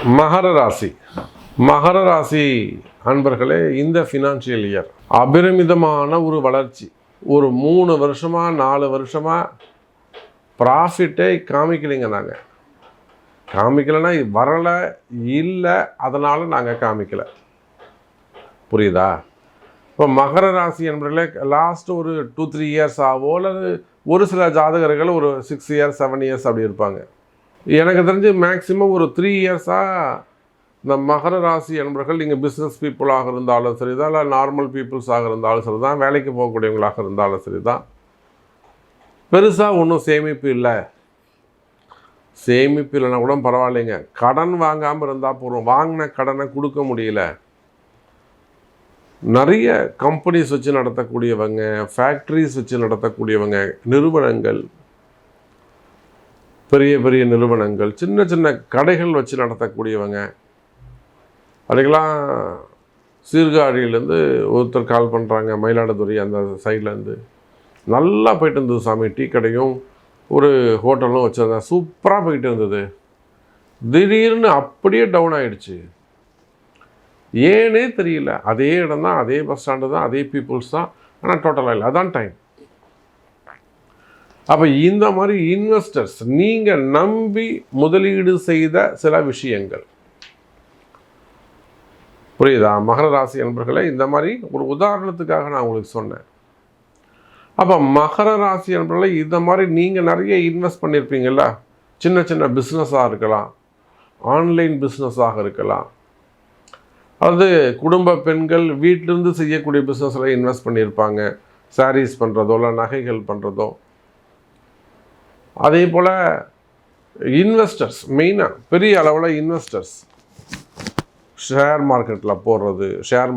மகர ராசி மகர ராசி அன்பர்களே, இந்த ஃபினான்ஷியல் இயர் அபரிமிதமான ஒரு வளர்ச்சி. ஒரு 3 வருஷமாக 4 வருஷமாக ப்ராஃபிட்டே காமிக்கலைங்க. நாங்கள் காமிக்கலைன்னா வரலை இல்லை, அதனால் நாங்கள் காமிக்கலை. புரியுதா? இப்போ மகர ராசி என்பர்களே லாஸ்ட்டு ஒரு 2-3 இயர்ஸ் ஆகவோ அல்லது ஒரு சில ஜாதகர்கள் ஒரு 6 இயர்ஸ் 7 இயர்ஸ் அப்படி இருப்பாங்க. எனக்கு தெரிஞ்சு மேக்ஸிமம் ஒரு 3 இயர்ஸாக இந்த மகர ராசி என்பர்கள், நீங்கள் பிஸ்னஸ் பீப்புளாக இருந்தாலும் சரி தான், இல்லை நார்மல் பீப்புள்ஸாக இருந்தாலும் சரி தான், வேலைக்கு போகக்கூடியவங்களாக இருந்தாலும் சரி தான், பெருசாக ஒன்றும் சேமிப்பு இல்லை. சேமிப்பு இல்லைன்னா கூட பரவாயில்லைங்க, கடன் வாங்காமல் இருந்தால் போதும். வாங்கின கடனை கொடுக்க முடியல. நிறைய கம்பெனிஸ் வச்சு நடத்தக்கூடியவங்க, ஃபேக்ட்ரிஸ் வச்சு நடத்தக்கூடியவங்க, நிறுவனங்கள், பெரிய பெரிய நிறுவனங்கள், சின்ன சின்ன கடைகள் வச்சு நடத்தக்கூடியவங்க, அதுக்கெல்லாம் சீர்காழியிலேருந்து ஒருத்தர் கால் பண்ணுறாங்க, மயிலாடுதுறை அந்த சைட்லேருந்து. நல்லா போயிட்டு இருந்தது சாமி, டீ கடையும் ஒரு ஹோட்டலும் வச்சுருந்தேன், சூப்பராக போயிட்டு இருந்தது. திடீர்னு அப்படியே டவுன் ஆகிடுச்சு. ஏனே தெரியல. அதே இடம் தான், அதே பஸ் ஸ்டாண்டு தான், அதே பீப்புள்ஸ் தான், ஆனால் டோட்டலாக இல்லை. அதான் டைம். அப்போ இந்த மாதிரி இன்வெஸ்டர்ஸ் நீங்கள் நம்பி முதலீடு செய்த சில விஷயங்கள், புரியுதா? மகர ராசி என்பர்களே, இந்த மாதிரி ஒரு உதாரணத்துக்காக நான் உங்களுக்கு சொன்னேன். அப்போ மகர ராசி என்பர்களே, இந்த மாதிரி நீங்கள் நிறைய இன்வெஸ்ட் பண்ணியிருப்பீங்கள்ல. சின்ன சின்ன பிஸ்னஸாக இருக்கலாம், ஆன்லைன் பிஸ்னஸாக இருக்கலாம், அல்லது குடும்ப பெண்கள் வீட்டிலிருந்து செய்யக்கூடிய பிஸ்னஸில் இன்வெஸ்ட் பண்ணியிருப்பாங்க. சாரீஸ் பண்ணுறதோ இல்லை நகைகள் பண்ணுறதோ. அதே போல் இன்வெஸ்டர்ஸ், மெயினாக பெரிய அளவில் இன்வெஸ்டர்ஸ் ஷேர் மார்க்கெட்டில் போடுறது. ஷேர்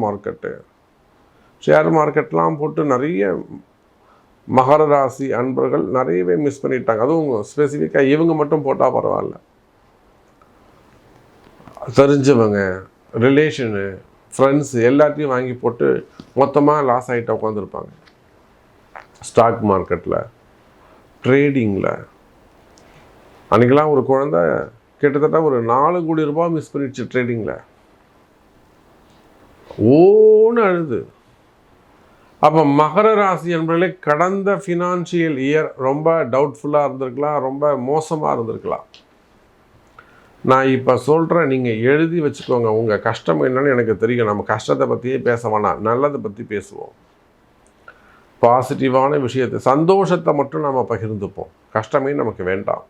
மார்க்கெட்லாம் போட்டு நிறைய மகர ராசி அன்பர்கள் நிறையவே மிஸ் பண்ணிட்டாங்க. அதுவும் ஸ்பெசிஃபிக்காக இவங்க மட்டும் போட்டால் பரவாயில்ல. தெரிஞ்சவங்க, ரிலேஷனு, ஃப்ரெண்ட்ஸு எல்லாத்தையும் வாங்கி போட்டு மொத்தமாக லாஸ் ஆகிட்டு உட்காந்துருப்பாங்க. ஸ்டாக் மார்க்கெட்டில், ட்ரேடிங்கில். அன்றைக்கெலாம் ஒரு குழந்தை கிட்டத்தட்ட ஒரு 4 கோடி ரூபாய் மிஸ் பண்ணிடுச்சு ட்ரேடிங்கில். ஓன்னு அழுது. அப்போ மகர ராசி என்பவர்களே, கடந்த ஃபினான்ஷியல் இயர் ரொம்ப டவுட்ஃபுல்லாக இருந்திருக்கலாம், ரொம்ப மோசமாக இருந்திருக்கலாம். நான் இப்போ சொல்கிறேன், நீங்கள் எழுதி வச்சுக்கோங்க. உங்கள் கஷ்டம் என்னன்னு எனக்கு தெரியும். நம்ம கஷ்டத்தை பற்றியே பேச வேணாம், நல்லதை பற்றி பேசுவோம். பாசிட்டிவான விஷயத்தை, சந்தோஷத்தை மட்டும் நம்ம பகிர்ந்துப்போம். கஷ்டமே நமக்கு வேண்டாம்.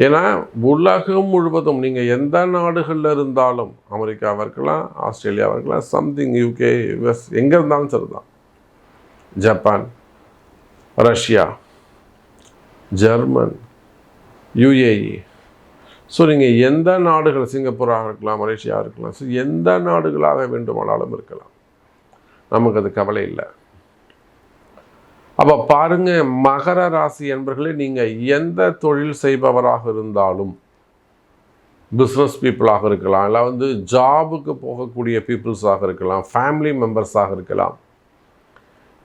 ஏன்னா உலகம் முழுவதும் நீங்கள் எந்த நாடுகளில் இருந்தாலும், அமெரிக்காவாக இருக்கலாம், ஆஸ்திரேலியாவாக இருக்கலாம், சம்திங் UK, US, எங்கே இருந்தாலும் சரி தான், Japan, Russia, German, UAE. So நீங்கள் எந்த நாடுகள், சிங்கப்பூராக இருக்கலாம், மலேசியா இருக்கலாம், ஸோ எந்த நாடுகளாக வேண்டுமானாலும் இருக்கலாம், நமக்கு அது கவலை இல்லை. அப்போ பாருங்கள், மகர ராசி என்பர்களே, நீங்கள் எந்த தொழில் செய்பவராக இருந்தாலும், பிஸ்னஸ் பீப்புளாக இருக்கலாம், இல்லை ஜாபுக்கு போகக்கூடிய பீப்புள்ஸாக இருக்கலாம், ஃபேமிலி மெம்பர்ஸாக இருக்கலாம்,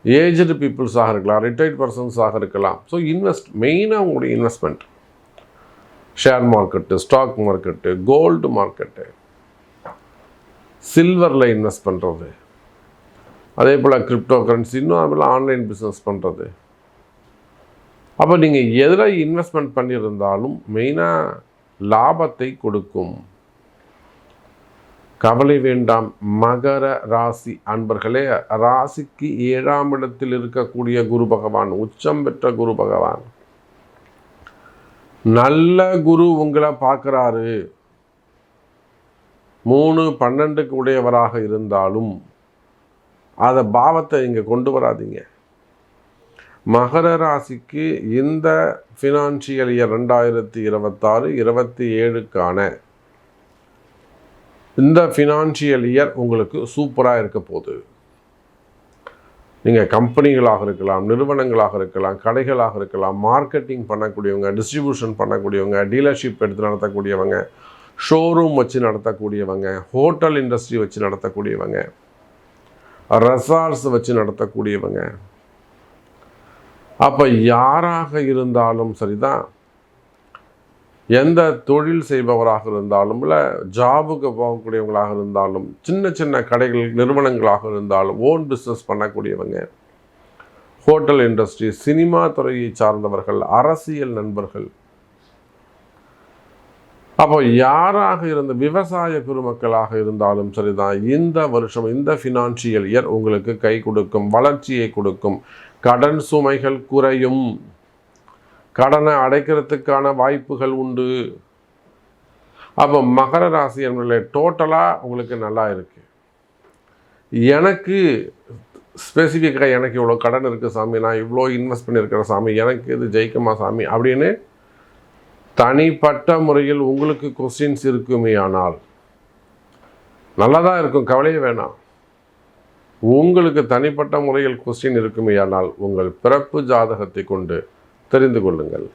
ஏஜ்டு பீப்புள்ஸாக இருக்கலாம், ரிட்டையர்ட் பர்சன்ஸாக இருக்கலாம். ஸோ மெயினாக உங்களுடைய investment share market, stock market, gold market, சில்வரில் இன்வெஸ்ட் பண்ணுறது, அதே போல் கிரிப்டோ கரன்சி, இன்னும் அதுபோல் ஆன்லைன் பிஸ்னஸ் பண்ணுறது. அப்போ நீங்கள் எதில் இன்வெஸ்ட்மெண்ட் பண்ணியிருந்தாலும் மெயினாக லாபத்தை கொடுக்கும். கவலை வேண்டாம் மகர ராசி அன்பர்களே. ராசிக்கு 7ஆம் இடத்தில் இருக்கக்கூடிய குரு பகவான், உச்சம் பெற்ற குரு பகவான், நல்ல குரு உங்களை பார்க்குறாரு. 3-12க்கு உடையவராக இருந்தாலும் அதை பாவத்தை இங்கே கொண்டு வராதிங்க. மகர ராசிக்கு இந்த ஃபினான்ஷியல் இயர் 2026-27க்கான இந்த ஃபினான்ஷியல் இயர் உங்களுக்கு சூப்பராக இருக்க போகுது. நீங்கள் கம்பெனிகளாக இருக்கலாம், நிறுவனங்களாக இருக்கலாம், கடைகளாக இருக்கலாம், மார்க்கெட்டிங் பண்ணக்கூடியவங்க, டிஸ்ட்ரிபியூஷன் பண்ணக்கூடியவங்க, டீலர்ஷிப் எடுத்து நடத்தக்கூடியவங்க, ஷோரூம் வச்சு நடத்தக்கூடியவங்க, ஹோட்டல் இண்டஸ்ட்ரி வச்சு நடத்தக்கூடியவங்க, ரெசார்ட்ஸ் வச்சு நடத்தக்கூடியவங்க. அப்போ யாராக இருந்தாலும் சரிதான், எந்த தொழில் செய்பவராக இருந்தாலும் இல்லை ஜாபுக்கு போகக்கூடியவங்களாக இருந்தாலும் சின்ன சின்ன கடைகள் நிறுவனங்களாக இருந்தாலும் ஓன் பிஸ்னஸ் பண்ணக்கூடியவங்க, ஹோட்டல் இண்டஸ்ட்ரி, சினிமா துறையை சார்ந்தவர்கள், அரசியல் நண்பர்கள், அப்போ யாராக இருந்த விவசாய பெருமக்களாக இருந்தாலும் சரிதான், இந்த வருஷம் இந்த ஃபினான்ஷியல் இயர் உங்களுக்கு கை கொடுக்கும், வளர்ச்சியை கொடுக்கும். கடன் சுமைகள் குறையும், கடனை அடைக்கிறதுக்கான வாய்ப்புகள் உண்டு. அப்போ மகர ராசி என்பதில் டோட்டலாக உங்களுக்கு நல்லா இருக்குது. எனக்கு ஸ்பெசிஃபிக்காக எனக்கு இவ்வளோ கடன் இருக்குது சாமி, நான் இவ்வளோ இன்வெஸ்ட் பண்ணியிருக்கிறேன் சாமி, எனக்கு இது ஜெயிக்குமா சாமி அப்படின்னு தனிப்பட்ட முறையில் உங்களுக்கு கொஸ்டின்ஸ் இருக்குமே ஆனால் நல்லா தான் இருக்கும், கவலையே வேணாம். உங்களுக்கு தனிப்பட்ட முறையில் கொஸ்டின் இருக்குமே ஆனால் உங்கள் பிறப்பு ஜாதகத்தை கொண்டு தெரிந்து கொள்ளுங்கள்.